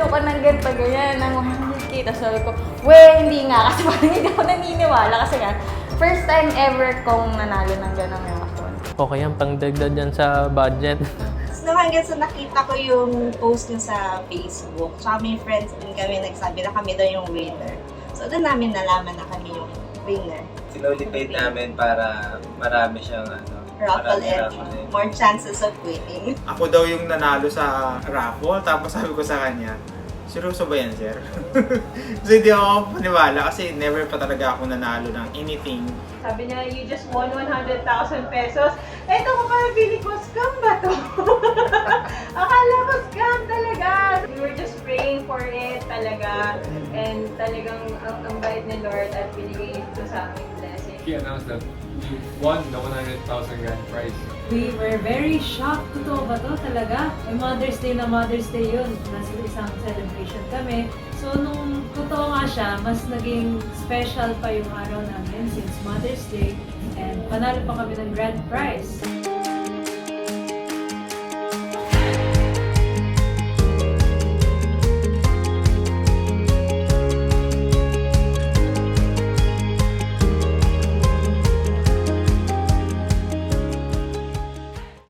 nanalo ka ng ganito, ganyan, ng 100K. Tapos sabi ko, hindi nga. Kasi parang hindi ako naniniwala. Kasi nga, first time ever kong nanalo ng ganang raffle. Okay yan, pangdagdag yan sa budget. Nung hanggang sa nakita ko yung post niyo sa Facebook, tsaka may friends din kami nagsabi na kami daw yung winner. So doon namin nalaman na kami yung winner. Sinulipate namin para marami siyang Raffle marami and more chances of winning. Ako daw yung nanalo sa raffle, tapos sabi ko sa kanya, seryoso ba yan, sir? So hindi ako paniwala kasi never pa talaga ako nanalo ng anything. Sabi niya, you just won 100,000 pesos. Eto ko pala, pili ko, scam ba to? Akala ko scam talaga. We were just praying for it talaga. And talagang ang bait ni Lord at binigay ito sa aming blessing. He announced that you won the 100,000 grand prize. We were very shocked. Totoo ba to talaga? May Mother's Day na Mother's Day yun. Nasa isang celebration kami. So nung totoo nga siya, mas naging special pa yung araw namin since Mother's Day. And panalo pa kami ng grand prize.